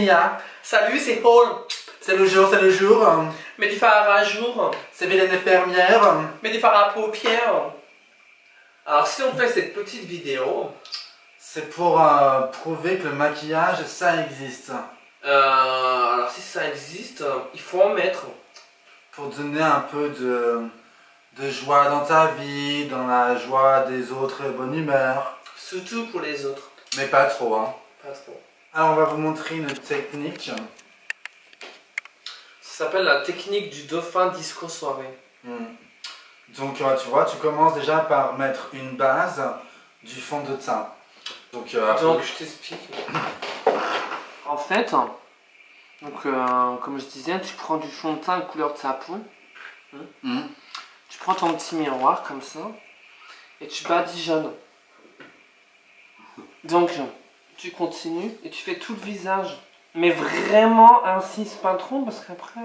Mia. Salut, c'est Paul. C'est le jour, c'est le jour. Mais du fard à jour. C'est Vilaine infirmière. Mais du fard à paupières. Alors si on fait cette petite vidéo, c'est pour prouver que le maquillage, ça existe. alors si ça existe, il faut en mettre. Pour donner un peu de joie dans ta vie, dans la joie des autres et bonne humeur. Surtout pour les autres. Mais pas trop, hein. Pas trop. Alors on va vous montrer une technique. Ça s'appelle la technique du dauphin disco soirée. Donc tu vois, tu commences déjà par mettre une base du fond de teint. Donc je t'explique. En fait, comme je disais, tu prends du fond de teint couleur de sa peau. Tu prends ton petit miroir comme ça et tu badigeonnes. Donc tu continues et tu fais tout le visage. Mais vraiment insiste pas trop parce qu'après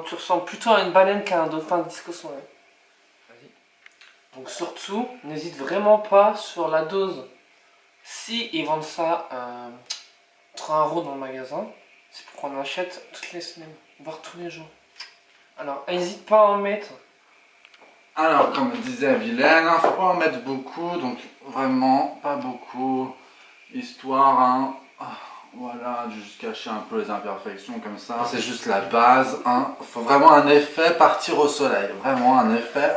tu ressembles plutôt à une baleine qu'à un dauphin disco soirée. Donc surtout, n'hésite vraiment pas sur la dose. Si ils vendent ça 3 € dans le magasin, c'est pour qu'on achète toutes les semaines, voire tous les jours. Alors n'hésite pas à en mettre. Alors comme disait Vilaine, faut pas en mettre beaucoup, donc vraiment pas beaucoup, histoire, voilà, de juste cacher un peu les imperfections comme ça. C'est juste la base, faut vraiment un effet partir au soleil, vraiment un effet,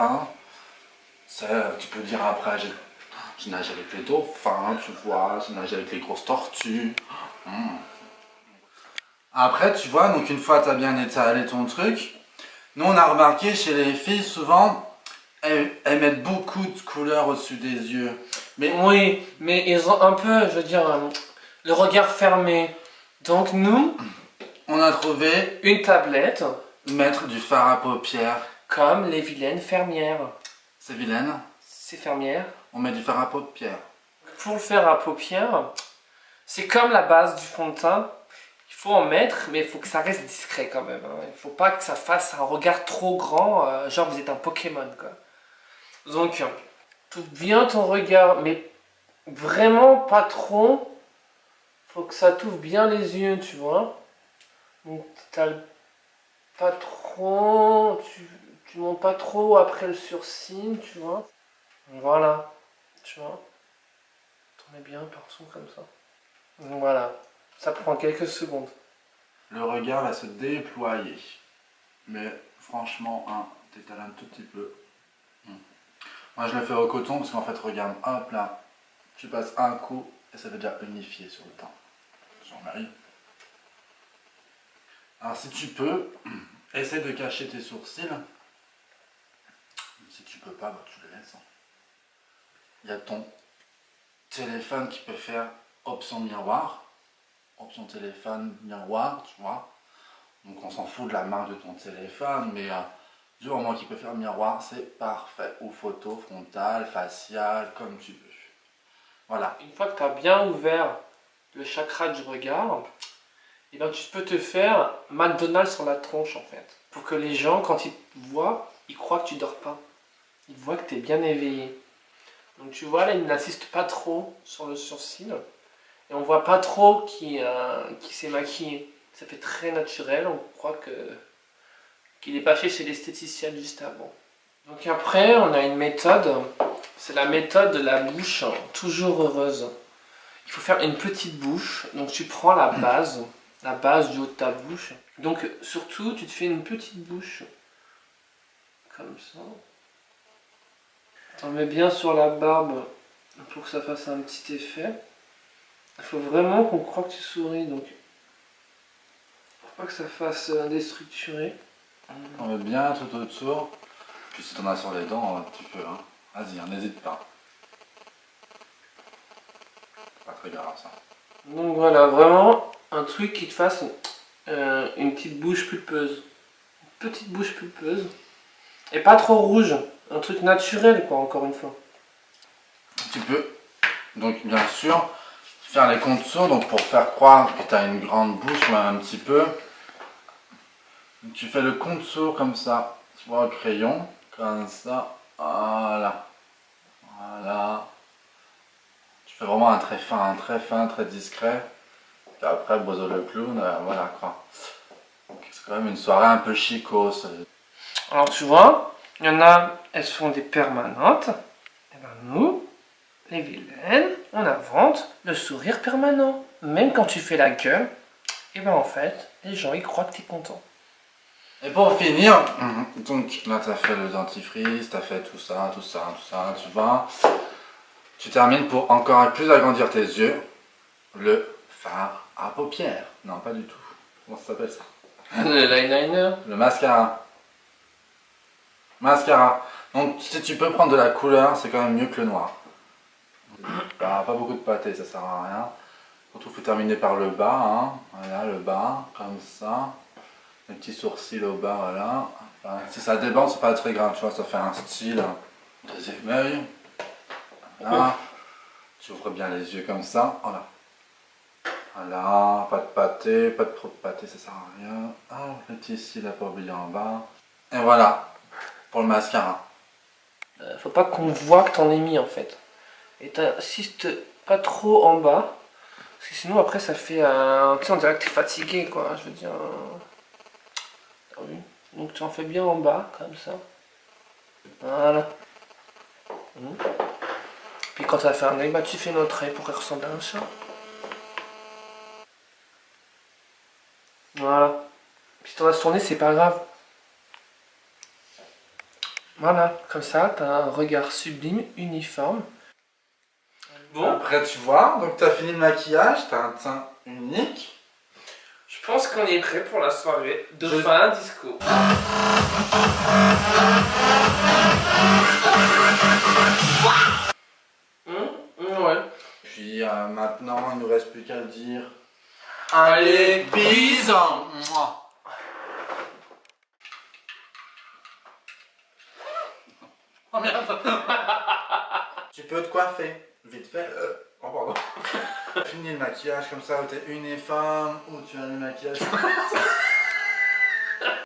tu peux dire après, je nage avec les dauphins, tu vois, je nage avec les grosses tortues. Après, tu vois, donc une fois tu as bien étalé ton truc, nous on a remarqué chez les filles, souvent, elles mettent beaucoup de couleurs au-dessus des yeux. Mais... Oui, mais ils ont un peu, je veux dire, le regard fermé. Donc nous, on a trouvé une tablette. Mettre du fard à paupières. Comme les vilaines fermières. C'est vilaine. C'est fermière. On met du fard à paupières. Pour le faire à paupières, c'est comme la base du fond de teint. Il faut en mettre, mais il faut que ça reste discret quand même. Il ne faut pas que ça fasse un regard trop grand, genre vous êtes un Pokémon, quoi. Donc, t'ouvres bien ton regard, mais vraiment pas trop. Faut que ça t'ouvre bien les yeux, tu vois. Donc, pas trop, tu montes pas trop après le sourcil, tu vois. Voilà, tu vois. Tournez bien partout comme ça. Donc voilà, ça prend quelques secondes. Le regard va se déployer. Mais franchement, t'étales un tout petit peu. Moi je le fais au coton parce qu'en fait, regarde, hop là, tu passes un coup et ça va déjà unifier sur le teint. Jean-Marie. Alors si tu peux, essaie de cacher tes sourcils. Si tu peux pas, bah, tu les laisses. Il y a ton téléphone qui peut faire option miroir. Option téléphone, miroir, tu vois. Donc on s'en fout de la marque de ton téléphone, mais du moment qu'il peut faire miroir, c'est parfait. Ou photo frontale, faciale, comme tu veux. Voilà. Une fois que tu as bien ouvert le chakra du regard, et ben tu peux te faire McDonald's sur la tronche en fait. Pour que les gens, quand ils te voient, ils croient que tu dors pas. Ils voient que tu es bien éveillé. Donc tu vois, là, il n'insiste pas trop sur le sourcil. Et on voit pas trop qui s'est maquillé. Ça fait très naturel, on croit qu'il est passé chez l'esthéticienne juste avant. Donc après, on a une méthode, c'est la méthode de la bouche toujours heureuse. Il faut faire une petite bouche, donc tu prends la base du haut de ta bouche. Donc surtout, tu te fais une petite bouche, comme ça. T'en mets bien sur la barbe pour que ça fasse un petit effet. Il faut vraiment qu'on croit que tu souris, donc faut pas que ça fasse déstructuré. On met bien tout autour. Puis si t'en as sur les dents, tu peux. Vas-y, n'hésite pas. C'est pas très grave ça. Donc voilà, vraiment un truc qui te fasse une petite bouche pulpeuse. Une petite bouche pulpeuse. Et pas trop rouge. Un truc naturel, quoi, encore une fois. Tu peux, donc bien sûr, faire les contours. Donc pour faire croire que tu as une grande bouche, même un petit peu. Donc, tu fais le contour comme ça, tu vois, au crayon. Comme ça, voilà. Voilà. Tu fais vraiment un très fin, très discret. Puis après, Bozo le clown, voilà quoi. Donc c'est quand même une soirée un peu chicose. Alors tu vois, il y en a, elles font des permanentes. Et ben nous, les vilaines, on invente le sourire permanent. Même quand tu fais la gueule, et ben en fait, les gens ils croient que tu es content. Et pour finir, donc là tu as fait le dentifrice, tu as fait tout ça, tu vois. Tu termines pour encore plus agrandir tes yeux, le fard à paupières. Non, pas du tout. Comment ça s'appelle ça? Le liner. Le mascara. Mascara. Donc si tu peux prendre de la couleur, c'est quand même mieux que le noir. Pas beaucoup de pâté, ça sert à rien. Surtout il faut terminer par le bas, hein. Voilà le bas, comme ça. Les petits sourcils au bas, voilà. Enfin, si ça déborde, c'est pas très grave, tu vois, ça fait un style. Deuxième œil. Voilà. Tu ouvres bien les yeux comme ça, voilà. Voilà, pas de pâté, pas de trop de pâté, ça sert à rien. Ah, le petit cils à pas oublier en bas. Et voilà, pour le mascara. Faut pas qu'on voit que t'en ai mis en fait. Et t'insistes pas trop en bas. Parce que sinon après ça fait un... Tu sais, on dirait que t'es fatigué quoi, je veux dire... T'as vu? Donc tu en fais bien en bas, comme ça. Voilà. Puis quand tu as fait un œil, bah tu fais notre œil pour qu'il ressemble à un chat. Voilà. Puis si t'en as sur le nez, c'est pas grave. Voilà, comme ça, t'as un regard sublime, uniforme. Bon, après tu vois, donc t'as fini le maquillage, t'as un teint unique. Je pense qu'on est prêt pour la soirée de fin disco. Ouais. Puis maintenant, il nous reste plus qu'à le dire. Allez, bisous. Oh merde. Tu peux te coiffer, vite fait. Oh pardon. Fini le maquillage comme ça, où t'es uniforme, où tu as le maquillage.